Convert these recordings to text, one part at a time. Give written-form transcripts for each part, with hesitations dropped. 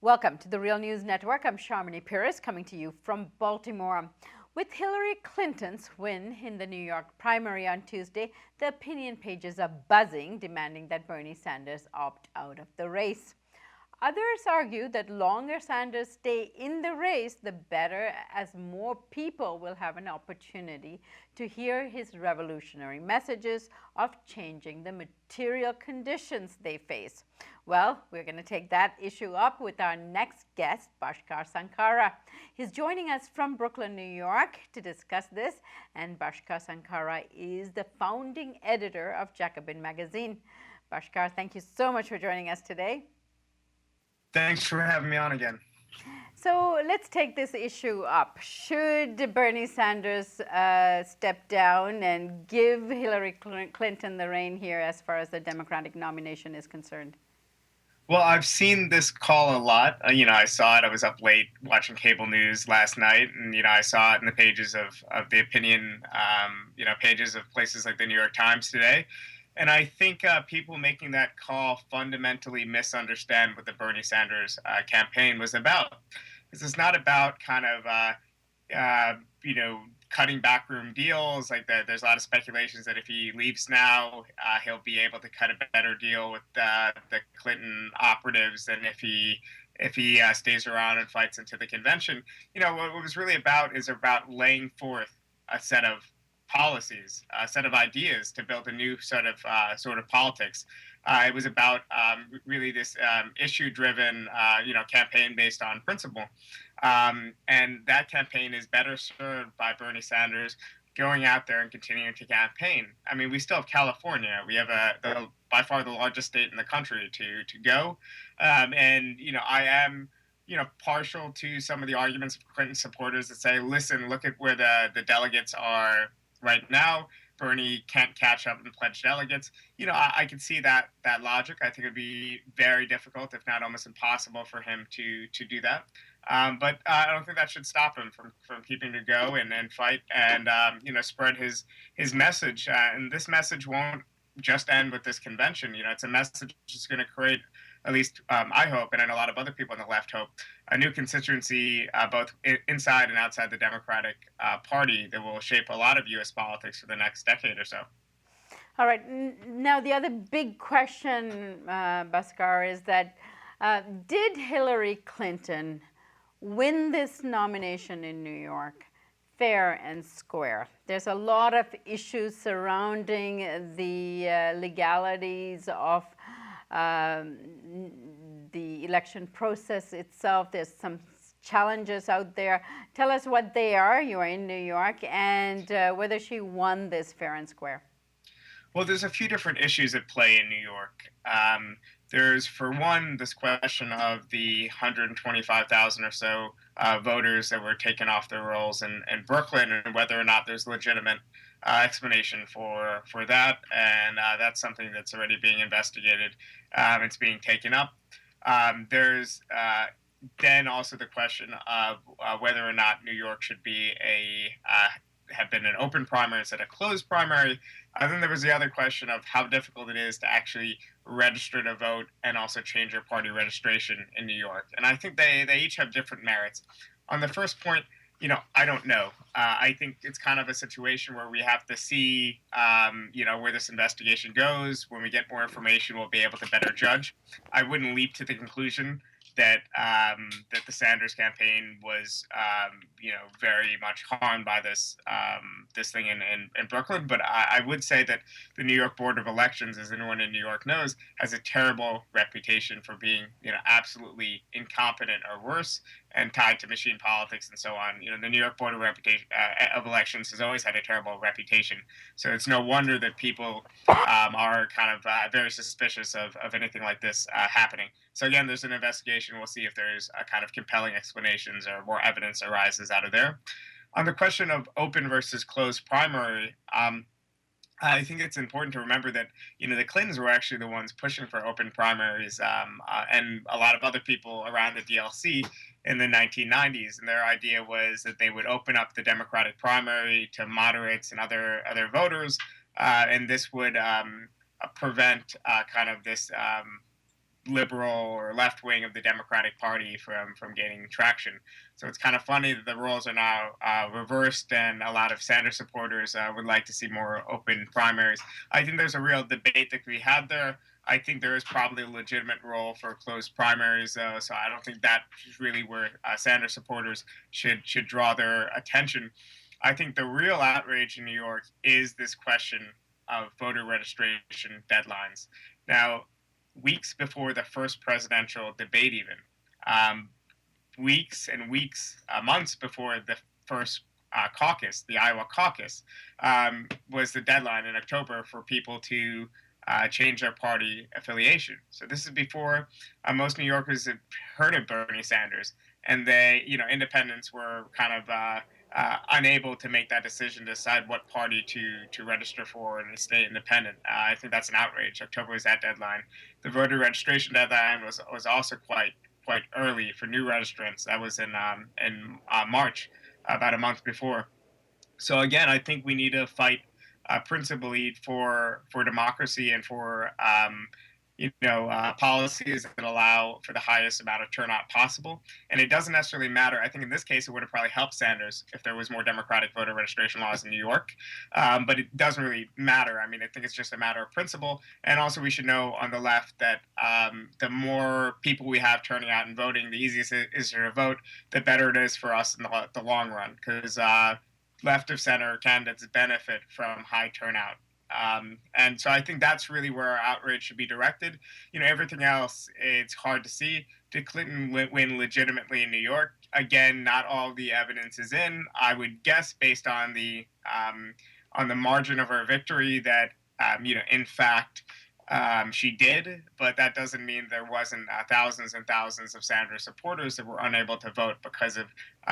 Welcome to the Real News Network. I'm Sharmini Pires coming to you from Baltimore. With Hillary Clinton's win in the New York primary on Tuesday, the opinion pages are buzzing, demanding that Bernie Sanders opt out of the race. Others argue that longer Sanders stay in the race, the better, as more people will have an opportunity to hear his revolutionary messages of changing the material conditions they face. Well, we're going to take that issue up with our next guest, Bhaskar Sunkara. He's joining us from Brooklyn, New York to discuss this, and Bhaskar Sunkara is the founding editor of Jacobin magazine. Bhaskar, thank you so much for joining us today. Thanks for having me on again. So let's take this issue up. Should Bernie Sanders step down and give Hillary Clinton the rein here as far as the Democratic nomination is concerned? Well, I've seen this call a lot. I saw it. I was up late watching cable news last night, and I saw it in the pages of the opinion, pages of places like the New York Times today. And I think people making that call fundamentally misunderstand what the Bernie Sanders campaign was about. This is not about kind of, cutting backroom deals. There's a lot of speculations that if he leaves now, he'll be able to cut a better deal with the Clinton operatives than if he stays around and fights into the convention. What it was really about is about laying forth a set of policies, a set of ideas to build a new sort of politics. It was about really this issue-driven, campaign based on principle, and that campaign is better served by Bernie Sanders going out there and continuing to campaign. I mean, we still have California. We have by far the largest state in the country to go, and I am partial to some of the arguments of Clinton supporters that say, listen, look at where the delegates are right now. Bernie can't catch up and pledge delegates. I can see that logic. I think it would be very difficult, if not almost impossible, for him to do that. But I don't think that should stop him from keeping to go and fight and spread his message. And this message won't just end with this convention. It's a message that's going to create, at least I hope, and I know a lot of other people on the left hope, a new constituency both inside and outside the Democratic Party that will shape a lot of U.S. politics for the next decade or so. All right. Now, the other big question, Bhaskar, is that did Hillary Clinton win this nomination in New York fair and square? There's a lot of issues surrounding the legalities of the election process itself. There's some challenges out there. Tell us what they are. You are in New York, and whether she won this fair and square. Well, there's a few different issues at play in New York. There's, for one, this question of the 125,000 or so voters that were taken off their rolls in Brooklyn, and whether or not there's legitimate explanation for that. And that's something that's already being investigated. It's being taken up. There's then also the question of whether or not New York should be have been an open primary instead of closed primary. Then there was the other question of how difficult it is to actually register to vote and also change your party registration in New York. And I think they each have different merits. On the first point, I don't know. I think it's kind of a situation where we have to see, where this investigation goes. When we get more information, we'll be able to better judge. I wouldn't leap to the conclusion that the Sanders campaign was, very much harmed by this thing in Brooklyn. But I would say that the New York Board of Elections, as anyone in New York knows, has a terrible reputation for being, absolutely incompetent or worse, and tied to machine politics and so on. The New York Board of Elections has always had a terrible reputation. So it's no wonder that people are kind of very suspicious of anything like this happening. So again, there's an investigation. We'll see if there's a kind of compelling explanations or more evidence arises out of there. On the question of open versus closed primary, I think it's important to remember that, the Clintons were actually the ones pushing for open primaries, and a lot of other people around the DLC in the 1990s. And their idea was that they would open up the Democratic primary to moderates and other voters, and this would prevent kind of this liberal or left wing of the Democratic Party from gaining traction. So it's kind of funny that the roles are now reversed, and a lot of Sanders supporters would like to see more open primaries. I think there's a real debate that we had there. I think there is probably a legitimate role for closed primaries, though. So I don't think that is really where Sanders supporters should draw their attention. I think the real outrage in New York is this question of voter registration deadlines. Now, weeks before the first presidential debate, even um, weeks and weeks, months before the first caucus, the Iowa caucus, was the deadline in October for people to change their party affiliation. So this is before most New Yorkers had heard of Bernie Sanders, and independents were kind of unable to make that decision to decide what party to register for and stay independent. I think that's an outrage. October was that deadline. The voter registration deadline was also quite early for new registrants. That was in March, about a month before. So again, I think we need to fight principally for democracy and for policies that allow for the highest amount of turnout possible. And it doesn't necessarily matter. I think in this case, it would have probably helped Sanders if there was more democratic voter registration laws in New York. But it doesn't really matter. I mean, I think it's just a matter of principle. And also, we should know on the left that the more people we have turning out and voting, the easiest it is to vote, the better it is for us in the long run. Because left of center candidates benefit from high turnout. And so I think that's really where our outrage should be directed. Everything else, it's hard to see. Did Clinton win legitimately in New York? Again, not all the evidence is in. I would guess, based on the margin of her victory, that in fact, she did, but that doesn't mean there wasn't thousands and thousands of Sanders supporters that were unable to vote because of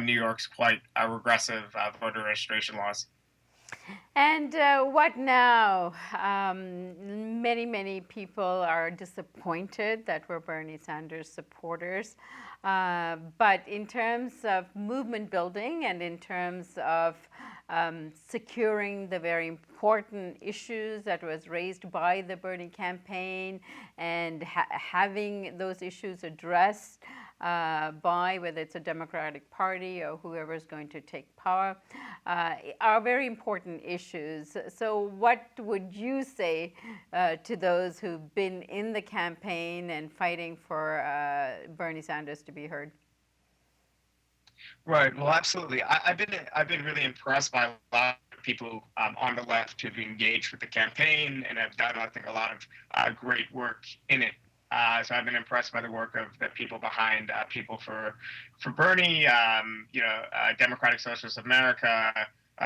New York's quite regressive voter registration laws. And what now? Many people are disappointed that we're Bernie Sanders supporters. But in terms of movement building and in terms of securing the very important issues that was raised by the Bernie campaign and having those issues addressed by whether it's a Democratic Party or whoever is going to take power, are very important issues. So what would you say to those who've been in the campaign and fighting for Bernie Sanders to be heard? Right. Well, absolutely. I've been really impressed by a lot of people on the left who've engaged with the campaign and have done, I think, a lot of great work in it. So I've been impressed by the work of the people behind People for Bernie, Democratic Socialists of America,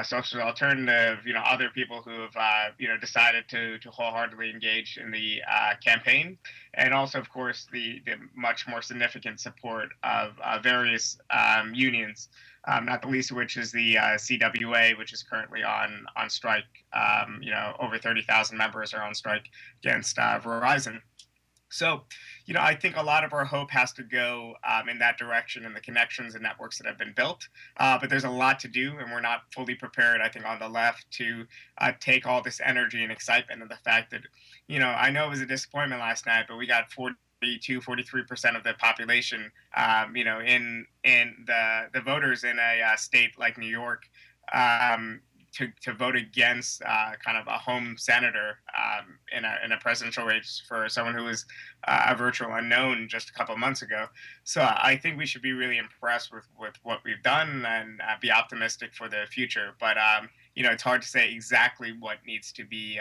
Social Alternative, other people who have, decided to wholeheartedly engage in the campaign. And also, of course, the much more significant support of various unions, not the least of which is the CWA, which is currently on strike. Over 30,000 members are on strike against Verizon. So, I think a lot of our hope has to go in that direction and the connections and networks that have been built. But there's a lot to do, and we're not fully prepared, I think, on the left to take all this energy and excitement and the fact that, I know it was a disappointment last night, but we got 43% of the population, in the voters in a state like New York. To vote against kind of a home senator in a presidential race for someone who was a virtual unknown just a couple of months ago. So I think we should be really impressed with what we've done and be optimistic for the future. But it's hard to say exactly what needs to be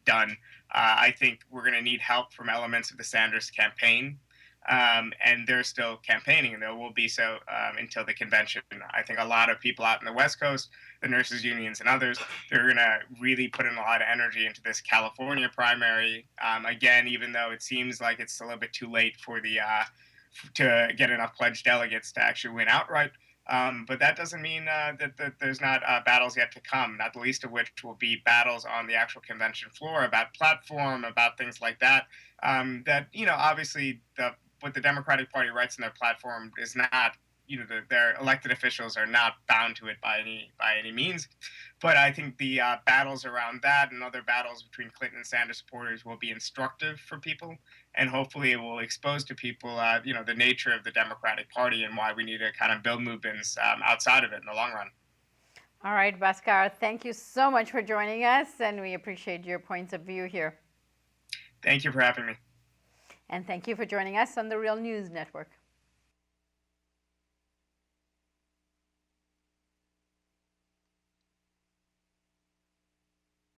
done. I think we're going to need help from elements of the Sanders campaign. And they're still campaigning, and they will be so until the convention. I think a lot of people out in the West Coast, the nurses unions and others, they're going to really put in a lot of energy into this California primary. Again, even though it seems like it's a little bit too late for to get enough pledged delegates to actually win outright. But that doesn't mean that there's not battles yet to come, not the least of which will be battles on the actual convention floor about platform, about things like that. Obviously what the Democratic Party writes in their platform is not, their elected officials are not bound to it by any means. But I think the battles around that and other battles between Clinton and Sanders supporters will be instructive for people, and hopefully it will expose to people, the nature of the Democratic Party and why we need to kind of build movements outside of it in the long run. All right, Bhaskar, thank you so much for joining us, and we appreciate your points of view here. Thank you for having me. And thank you for joining us on the Real News Network.